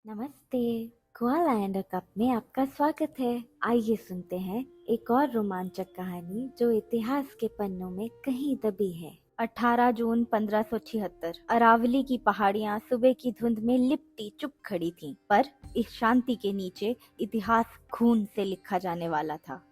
नमस्ते। Koala and a cup में आपका स्वागत है। आइए सुनते हैं एक और रोमांचक कहानी जो इतिहास के पन्नों में कहीं दबी है। 18 जून 1576। अरावली की पहाड़ियां सुबह की धुंध में लिपटी चुप खड़ी थीं, पर इस शांति के नीचे इतिहास खून से लिखा जाने वाला था।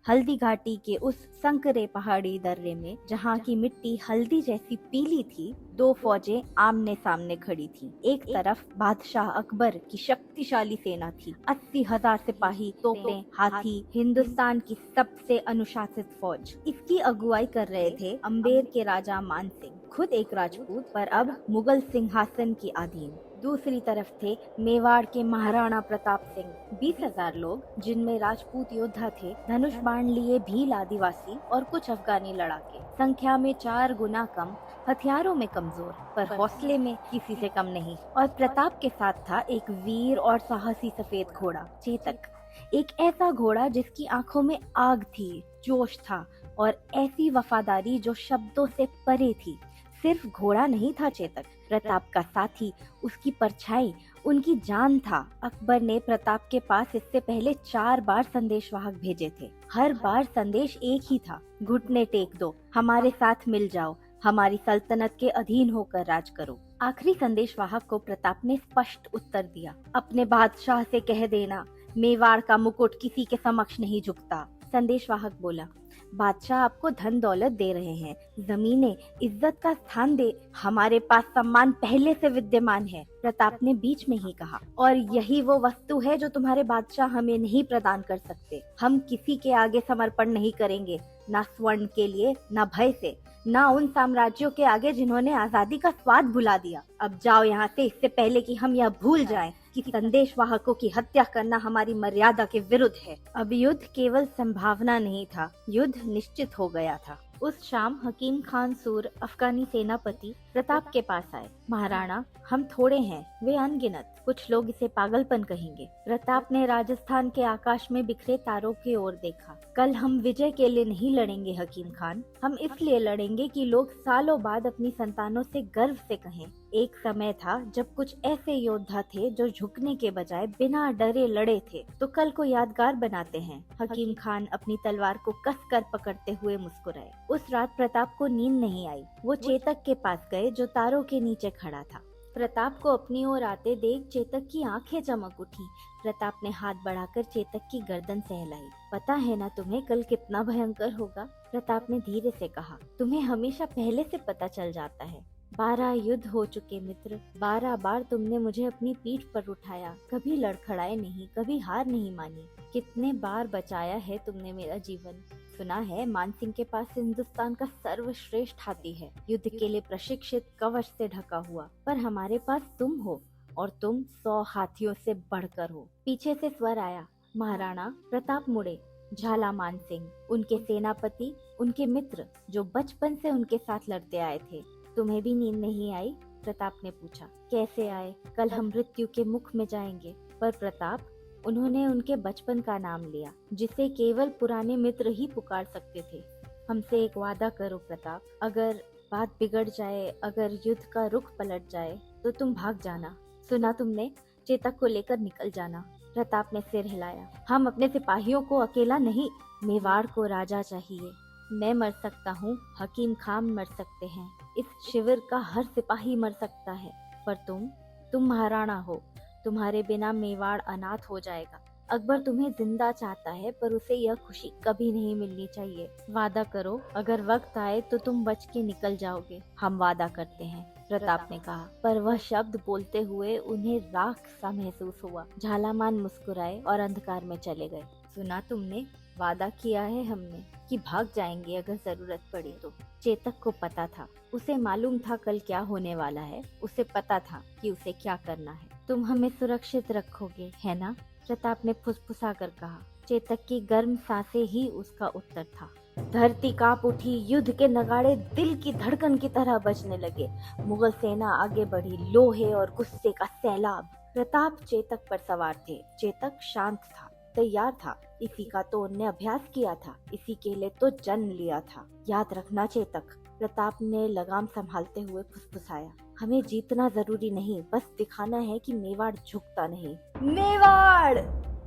हल्दी घाटी के उस संकरे पहाड़ी दर्रे में, जहाँ की मिट्टी हल्दी जैसी पीली थी, दो फौजें आमने सामने खड़ी थीं। एक तरफ बादशाह अकबर की शक्तिशाली सेना थी, 80,000 सिपाही, तोपें, हाथी, हिंदुस्तान की सबसे अनुशासित फौज। इसकी अगुवाई कर रहे थे अम्बेर के राजा मान सिंह, खुद एक राजपूत पर अब मुगल सिंहासन की अधीन। दूसरी तरफ थे मेवाड़ के महाराणा प्रताप सिंह, 20,000 लोग, जिनमें राजपूत योद्धा थे, धनुष बाण लिए भील आदिवासी और कुछ अफगानी लड़ाके। संख्या में 4 गुना कम, हथियारों में कमजोर, पर हौसले में किसी से कम नहीं। और प्रताप के साथ था एक वीर और साहसी सफेद घोड़ा, चेतक। एक ऐसा घोड़ा जिसकी आंखों में आग थी, जोश था और ऐसी वफादारी जो शब्दों से परे थी। सिर्फ घोड़ा नहीं था चेतक, प्रताप का साथी, उसकी परछाई, उनकी जान था। अकबर ने प्रताप के पास इससे पहले 4 बार संदेशवाहक भेजे थे। हर बार संदेश एक ही था, घुटने टेक दो, हमारे साथ मिल जाओ, हमारी सल्तनत के अधीन होकर राज करो। आखिरी संदेशवाहक को प्रताप ने स्पष्ट उत्तर दिया, अपने बादशाह से कह देना, मेवाड़ का मुकुट किसी के समक्ष नहीं झुकता। संदेशवाहक बोला, बादशाह आपको धन दौलत दे रहे हैं, जमीनें, इज्जत का स्थान दे, हमारे पास सम्मान पहले से विद्यमान है। प्रताप ने बीच में ही कहा, और यही वो वस्तु है जो तुम्हारे बादशाह हमें नहीं प्रदान कर सकते। हम किसी के आगे समर्पण नहीं करेंगे, ना स्वर्ण के लिए, ना भय से, ना उन साम्राज्यों के आगे जिन्होंने आजादी का स्वाद भुला दिया। अब जाओ यहाँ से, इससे पहले कि हम यह भूल जाएं कि संदेशवाहकों की हत्या करना हमारी मर्यादा के विरुद्ध है। अब युद्ध केवल संभावना नहीं था, युद्ध निश्चित हो गया था। उस शाम हकीम खान सूर, अफगानी सेनापति, प्रताप के पास आए। महाराणा, हम थोड़े हैं, वे अनगिनत, कुछ लोग इसे पागलपन कहेंगे। प्रताप ने राजस्थान के आकाश में बिखरे तारों की ओर देखा। कल हम विजय के लिए नहीं लड़ेंगे हकीम खान, हम इसलिए लड़ेंगे कि लोग सालों बाद अपनी संतानों से गर्व से कहें, एक समय था जब कुछ ऐसे योद्धा थे जो झुकने के बजाय बिना डरे लड़े थे, तो कल को यादगार बनाते हैं। हकीम खान अपनी तलवार को कसकर पकड़ते हुए मुस्कुराए। उस रात प्रताप को नींद नहीं आई। वो चेतक के पास गए जो तारों के नीचे खड़ा था। प्रताप को अपनी ओर आते देख चेतक की आंखें चमक उठी। प्रताप ने हाथ बढ़ाकर चेतक की गर्दन सहलाई। पता है ना तुम्हें कल कितना भयंकर होगा? प्रताप ने धीरे से कहा। तुम्हें हमेशा पहले से पता चल जाता है। 12 युद्ध हो चुके मित्र, 12 बार तुमने मुझे अपनी पीठ पर उठाया, कभी लड़खड़ाए नहीं, कभी हार नहीं मानी। कितने बार बचाया है तुमने मेरा जीवन। सुना है मानसिंह के पास हिंदुस्तान का सर्वश्रेष्ठ हाथी है, युद्ध के लिए प्रशिक्षित, कवच से ढका हुआ, पर हमारे पास तुम हो, और तुम 100 हाथियों से बढ़कर हो। पीछे से स्वर आया, महाराणा। प्रताप मुड़े। झाला मान सिंह, उनके सेनापति, उनके मित्र, जो बचपन से उनके साथ लड़ते आए थे। तुम्हें भी नींद नहीं आई? प्रताप ने पूछा। कैसे आए? कल हम मृत्यु के मुख में जाएंगे। पर प्रताप, उन्होंने उनके बचपन का नाम लिया, जिसे केवल पुराने मित्र ही पुकार सकते थे। हमसे एक वादा करो प्रताप, अगर बात बिगड़ जाए, अगर युद्ध का रुख पलट जाए, तो तुम भाग जाना। सुना तुमने? चेतक को लेकर निकल जाना। प्रताप ने सिर हिलाया। हम अपने सिपाहियों को अकेला नहीं, मेवाड़ को राजा चाहिए। मैं मर सकता हूँ, हकीम खान मर सकते हैं, इस शिविर का हर सिपाही मर सकता है, पर तुम महाराणा हो। तुम्हारे बिना मेवाड़ अनाथ हो जाएगा। अकबर तुम्हें जिंदा चाहता है, पर उसे यह खुशी कभी नहीं मिलनी चाहिए। वादा करो, अगर वक्त आए तो तुम बच के निकल जाओगे। हम वादा करते हैं, प्रताप ने कहा। पर वह शब्द बोलते हुए उन्हें राख सा महसूस हुआ। झालामान मुस्कुराए और अंधकार में चले गए। सुना तुमने? वादा किया है हमने कि भाग जाएंगे अगर जरूरत पड़ी तो। चेतक को पता था, उसे मालूम था कल क्या होने वाला है, उसे पता था कि उसे क्या करना है। तुम हमें सुरक्षित रखोगे, है ना? प्रताप ने फुसफुसा कर कहा। चेतक की गर्म सांसें ही उसका उत्तर था। धरती कांप उठी, युद्ध के नगाड़े दिल की धड़कन की तरह बजने लगे। मुगल सेना आगे बढ़ी, लोहे और गुस्से का सैलाब। प्रताप चेतक पर सवार थे। चेतक शांत था, तैयार था। इसी का तो उनने अभ्यास किया था, इसी के लिए तो जन्म लिया था। याद रखना चेतक, प्रताप ने लगाम संभालते हुए फुसफुसाया। हमें जीतना जरूरी नहीं, बस दिखाना है कि मेवाड़ झुकता नहीं। मेवाड़!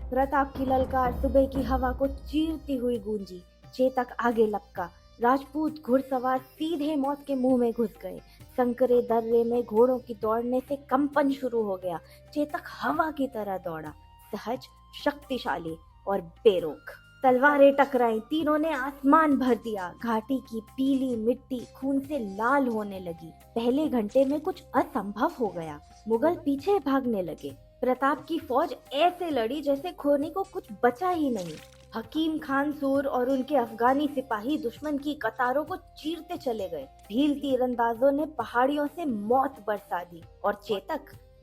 प्रताप की ललकार सुबह की हवा को चीरती हुई गूंजी। चेतक आगे लपका। राजपूत घुड़सवार सीधे मौत के मुंह में घुस गए। संकरे दर्रे में घोड़ों की दौड़ने से कंपन शुरू हो गया। चेतक हवा की तरह दौड़ा, सहज, शक्तिशाली और बेरोक। तलवारें टकराई, तीनों ने आसमान भर दिया। घाटी की पीली मिट्टी खून से लाल होने लगी। पहले घंटे में कुछ असंभव हो गया। मुगल पीछे भागने लगे। प्रताप की फौज ऐसे लड़ी जैसे खोने को कुछ बचा ही नहीं। हकीम खान सूर और उनके अफगानी सिपाही दुश्मन की कतारों को चीरते चले गए। भील तीरंदाजों ने पहाड़ियों से मौत बरसा दी और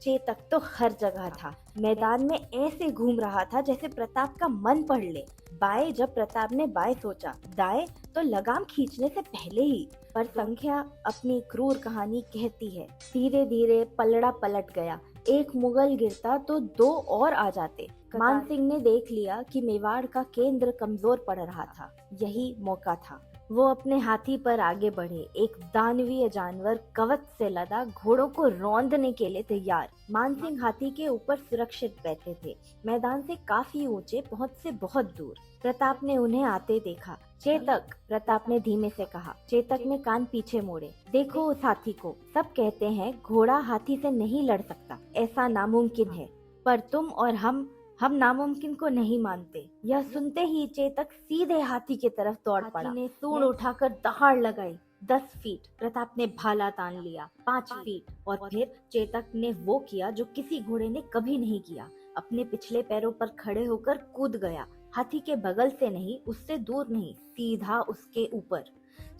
चेतक तो हर जगह था। मैदान में ऐसे घूम रहा था जैसे प्रताप का मन पढ़ ले। बाएं जब प्रताप ने बाएं सोचा, दाएं तो लगाम खींचने से पहले ही। पर संख्या अपनी क्रूर कहानी कहती है। धीरे धीरे पलड़ा पलट गया। एक मुगल गिरता तो दो और आ जाते। मान सिंह ने देख लिया कि मेवाड़ का केंद्र कमजोर पड़ रहा था। यही मौका था। वो अपने हाथी पर आगे बढ़े। एक दानवीय जानवर कवच से लदा घोड़ों को रौंदने के लिए तैयार। मानसिंह हाथी के ऊपर सुरक्षित बैठे थे, मैदान से काफी ऊंचे, पहुंच से बहुत दूर। प्रताप ने उन्हें आते देखा। चेतक, प्रताप ने धीमे से कहा। चेतक ने कान पीछे मोड़े। देखो उस हाथी को। सब कहते हैं घोड़ा हाथी से नहीं लड़ सकता, ऐसा नामुमकिन है, पर तुम और हम नामुमकिन को नहीं मानते। यह सुनते ही चेतक सीधे हाथी की तरफ दौड़ पड़ा। हाथी ने सूंड उठाकर दहाड़ लगाई। 10 फीट। प्रताप ने भाला तान लिया। 5 फीट। और फिर चेतक ने वो किया जो किसी घोड़े ने कभी नहीं किया। अपने पिछले पैरों पर खड़े होकर कूद गया। हाथी के बगल से नहीं, उससे दूर नहीं, सीधा उसके ऊपर।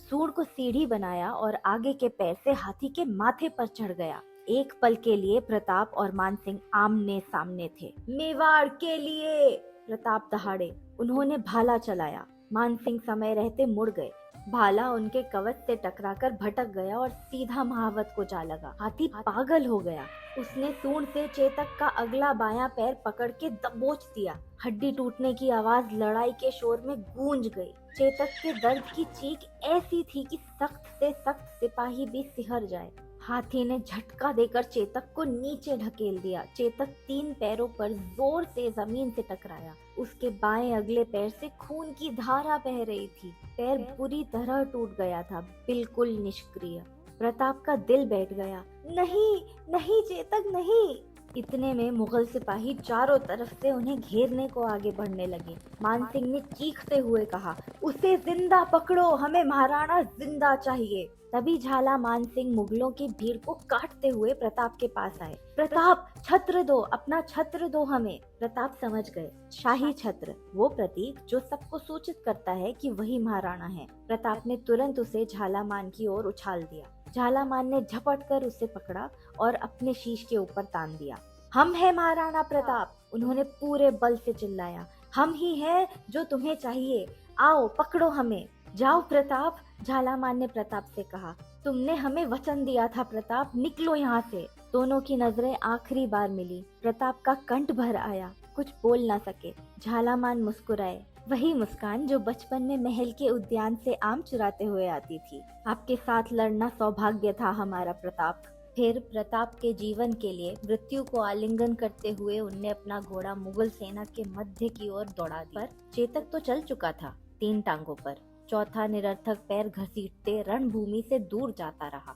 सूंड को सीढ़ी बनाया और आगे के पैर से हाथी के माथे पर चढ़ गया। एक पल के लिए प्रताप और मानसिंह आमने सामने थे। मेवाड़ के लिए! प्रताप दहाड़े। उन्होंने भाला चलाया। मानसिंह समय रहते मुड़ गए। भाला उनके कवच से टकराकर भटक गया और सीधा महावत को जा लगा। हाथी पागल हो गया। उसने सूंड से चेतक का अगला बायां पैर पकड़ के दबोच दिया। हड्डी टूटने की आवाज लड़ाई के शोर में गूंज गई। चेतक के दर्द की चीख ऐसी थी कि सख्त से सख्त सिपाही भी सिहर जाए। हाथी ने झटका देकर चेतक को नीचे ढकेल दिया। चेतक 3 पैरों पर जोर से जमीन से टकराया। उसके बाएं अगले पैर से खून की धारा बह रही थी। पैर बुरी तरह टूट गया था, बिल्कुल निष्क्रिय। प्रताप का दिल बैठ गया। नहीं, नहीं चेतक, नहीं। इतने में मुगल सिपाही चारों तरफ से उन्हें घेरने को आगे बढ़ने लगे। मानसिंह ने चीखते हुए कहा, उसे जिंदा पकड़ो, हमें महाराणा जिंदा चाहिए। तभी झाला मानसिंह मुगलों की भीड़ को काटते हुए प्रताप के पास आए। प्रताप, छत्र दो, अपना छत्र दो हमें। प्रताप समझ गए, शाही छत्र, वो प्रतीक जो सबको सूचित करता है कि वही महाराणा है। प्रताप ने तुरंत उसे झालामान की ओर उछाल दिया। झालामान ने झपट कर उसे पकड़ा और अपने शीश के ऊपर तान दिया। हम हैं महाराणा प्रताप, उन्होंने पूरे बल से चिल्लाया। हम ही हैं जो तुम्हें चाहिए, आओ पकड़ो हमें। जाओ प्रताप, झालामान ने प्रताप से कहा। तुमने हमें वचन दिया था प्रताप, निकलो यहाँ से। दोनों की नजरें आखिरी बार मिली। प्रताप का कंठ भर आया, कुछ बोल ना सके। झालामान मुस्कुराए, वही मुस्कान जो बचपन में महल के उद्यान से आम चुराते हुए आती थी। आपके साथ लड़ना सौभाग्य था हमारा प्रताप। फिर प्रताप के जीवन के लिए मृत्यु को आलिंगन करते हुए उनने अपना घोड़ा मुगल सेना के मध्य की ओर दौड़ा दिया। पर चेतक तो चल चुका था 3 टांगों पर। चौथा निरर्थक पैर घसीटते रणभूमि से दूर जाता रहा।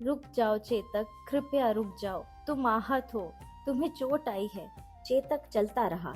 रुक जाओ चेतक, कृपया रुक जाओ, तुम आहत हो, तुम्हें चोट आई है। चेतक चलता रहा।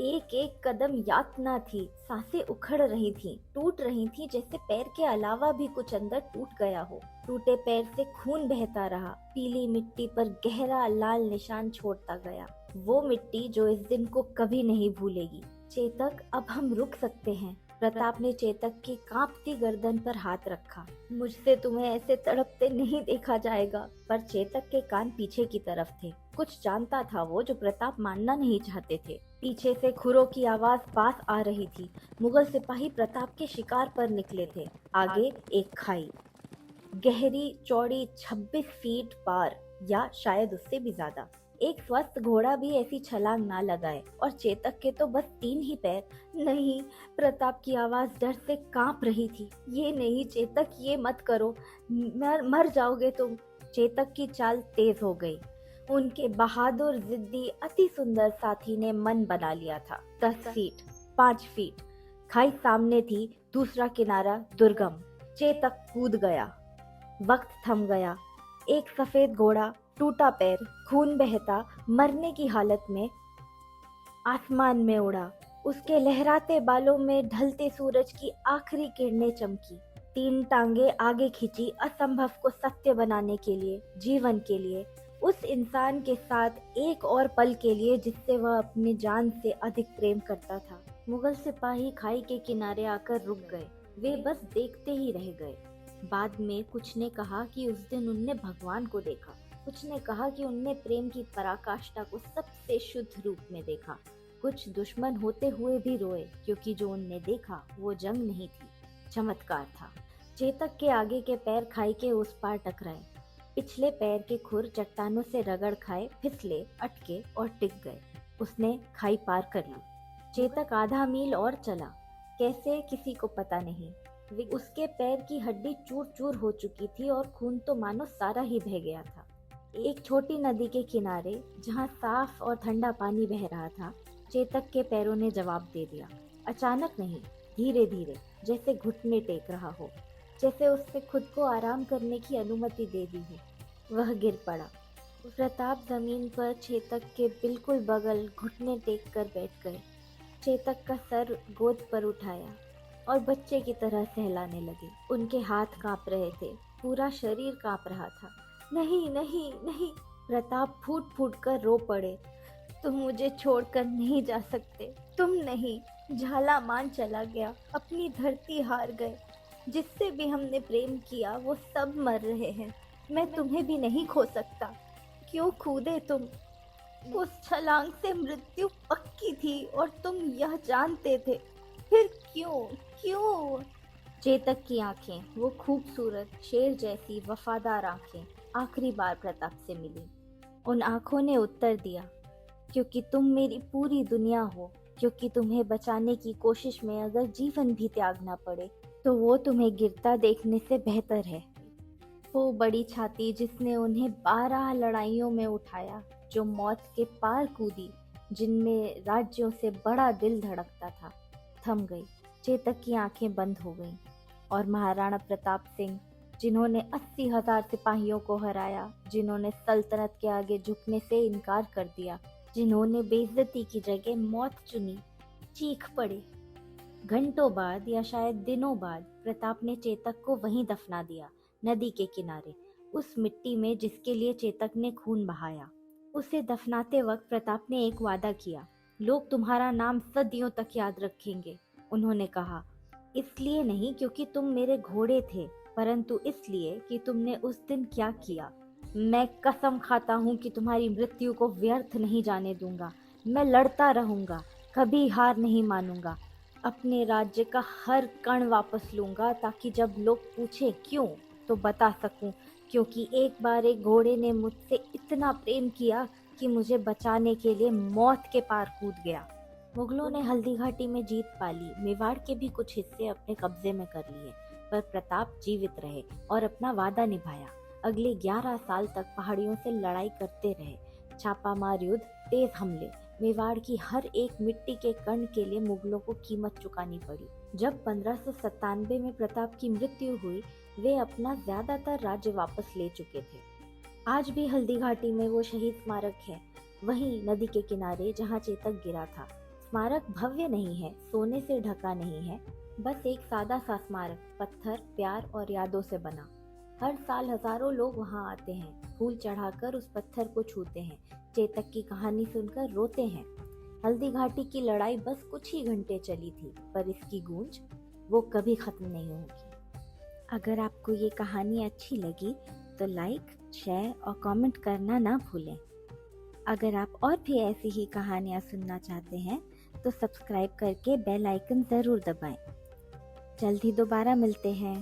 एक एक कदम यातना थी। सांसें उखड़ रही थीं, टूट रही थीं, जैसे पैर के अलावा भी कुछ अंदर टूट गया हो। टूटे पैर से खून बहता रहा। पीली मिट्टी पर गहरा लाल निशान छोड़ता गया, वो मिट्टी जो इस दिन को कभी नहीं भूलेगी। चेतक, अब हम रुक सकते हैं। प्रताप ने चेतक की कांपती गर्दन पर हाथ रखा। मुझसे तुम्हें ऐसे तड़पते नहीं देखा जाएगा। पर चेतक के कान पीछे की तरफ थे। कुछ जानता था वो जो प्रताप मानना नहीं चाहते थे। पीछे से खुरों की आवाज पास आ रही थी। मुगल सिपाही प्रताप के शिकार पर निकले थे। आगे एक खाई, गहरी चौड़ी 26 फीट पार, या शायद उससे भी ज्यादा। एक स्वस्थ घोड़ा भी ऐसी छलांग ना लगाए, और चेतक के तो बस 3 ही पैर। नहीं, प्रताप की आवाज डर से कांप रही थी। ये नहीं चेतक, ये मत करो, मर जाओगे तुम। चेतक की चाल तेज हो गई। उनके बहादुर जिद्दी अति सुंदर साथी ने मन बना लिया था। 10 फीट, 5 फीट, खाई सामने थी, दूसरा किनारा दुर्गम। चेतक कूद गया। वक्त थम गया। एक सफेद घोड़ा, टूटा पैर, खून बहता, मरने की हालत में आसमान में उड़ा। उसके लहराते बालों में ढलते सूरज की आखिरी किरणें चमकी। 3 टांगे आगे खींची, असंभव को सत्य बनाने के लिए, जीवन के लिए, उस इंसान के साथ एक और पल के लिए जिससे वह अपनी जान से अधिक प्रेम करता था। मुगल सिपाही खाई के किनारे आकर रुक गए। वे बस देखते ही रह गए। बाद में कुछ ने कहा कि उस दिन उनने भगवान को देखा। कुछ ने कहा कि उनने प्रेम की पराकाष्ठा को सबसे शुद्ध रूप में देखा। कुछ दुश्मन होते हुए भी रोए, क्योंकि जो उनने देखा वो जंग नहीं थी, चमत्कार था। चेतक के आगे के पैर खाई के उस पार टकराए। पिछले पैर के खुर चट्टानों से रगड़ खाए, फिसले, अटके और टिक गए। उसने खाई पार कर ली। चेतक आधा मील और चला। कैसे, किसी को पता नहीं। उसके पैर की हड्डी चूर चूर हो चुकी थी और खून तो मानो सारा ही बह गया था। एक छोटी नदी के किनारे, जहां साफ और ठंडा पानी बह रहा था, चेतक के पैरों ने जवाब दे दिया। अचानक नहीं, धीरे धीरे, जैसे घुटने टेक रहा हो, जैसे उससे खुद को आराम करने की अनुमति दे दी हो। वह गिर पड़ा। प्रताप जमीन पर चेतक के बिल्कुल बगल घुटने टेक कर बैठ गए। चेतक का सर गोद पर उठाया और बच्चे की तरह सहलाने लगे। उनके हाथ कांप रहे थे, पूरा शरीर कांप रहा था। नहीं नहीं नहीं, प्रताप फूट फूट कर रो पड़े। तुम मुझे छोड़कर नहीं जा सकते। तुम नहीं, झाला मान चला गया, अपनी धरती हार गए। जिससे भी हमने प्रेम किया वो सब मर रहे हैं। मैं तुम्हें भी नहीं खो सकता। क्यों कूदे तुम? उस छलांग से मृत्यु पक्की थी और तुम यह जानते थे। फिर क्यों क्यों? चेतक की आंखें, वो खूबसूरत शेर जैसी वफादार आंखें, आखिरी बार प्रताप से मिली। उन आंखों ने उत्तर दिया, क्योंकि तुम मेरी पूरी दुनिया हो, क्योंकि तुम्हें बचाने की कोशिश में अगर जीवन भी त्यागना पड़े तो वो तुम्हें गिरता देखने से बेहतर है। वो बड़ी छाती जिसने उन्हें 12 लड़ाइयों में उठाया, जो मौत के पार कूदी, जिनमें राज्यों से बड़ा दिल धड़कता था, थम गई। चेतक की आंखें बंद हो गईं। और महाराणा प्रताप सिंह, जिन्होंने 80,000 सिपाहियों को हराया, जिन्होंने सल्तनत के आगे झुकने से इनकार कर दिया, जिन्होंने बेइज्जती की जगह मौत चुनी, चीख पड़े। घंटों बाद या शायद दिनों बाद प्रताप ने चेतक को वहीं दफना दिया, नदी के किनारे, उस मिट्टी में जिसके लिए चेतक ने खून बहाया। उसे दफनाते वक्त प्रताप ने एक वादा किया, लोग तुम्हारा नाम सदियों तक याद रखेंगे। उन्होंने कहा, इसलिए नहीं क्योंकि तुम मेरे घोड़े थे, परंतु इसलिए कि तुमने उस दिन क्या किया। मैं कसम खाता हूँ कि तुम्हारी मृत्यु को व्यर्थ नहीं जाने दूंगा। मैं लड़ता रहूंगा, कभी हार नहीं मानूंगा। अपने राज्य का हर कण वापस लूंगा, ताकि जब लोग पूछे क्यों, तो बता सकूं, क्योंकि एक बार एक घोड़े ने मुझसे इतना प्रेम किया कि मुझे बचाने के लिए मौत के पार कूद गया। मुगलों ने हल्दी घाटी में जीत पा ली, मेवाड़ के भी कुछ हिस्से अपने कब्जे में कर लिए, पर प्रताप जीवित रहे और अपना वादा निभाया। अगले 11 साल तक पहाड़ियों से लड़ाई करते रहे, छापामार युद्ध, तेज हमले। मेवाड़ की हर एक मिट्टी के कण के लिए मुगलों को कीमत चुकानी पड़ी। जब 1597 में प्रताप की मृत्यु हुई, वे अपना ज्यादातर राज्य वापस ले चुके थे। आज भी हल्दी घाटी में वो शहीद स्मारक है, वहीं नदी के किनारे जहाँ चेतक गिरा था। स्मारक भव्य नहीं है, सोने से ढका नहीं है, बस एक सादा सा स्मारक, पत्थर, प्यार और यादों से बना। हर साल हजारों लोग वहाँ आते हैं, फूल चढ़ाकर उस पत्थर को छूते हैं, चेतक की कहानी सुनकर रोते हैं। हल्दी घाटी की लड़ाई बस कुछ ही घंटे चली थी, पर इसकी गूंज वो कभी खत्म नहीं होगी। अगर आपको ये कहानी अच्छी लगी तो लाइक, शेयर और कमेंट करना ना भूलें। अगर आप और भी ऐसी ही कहानियाँ सुनना चाहते हैं तो सब्सक्राइब करके बेल आइकन ज़रूर दबाएं। जल्द ही दोबारा मिलते हैं।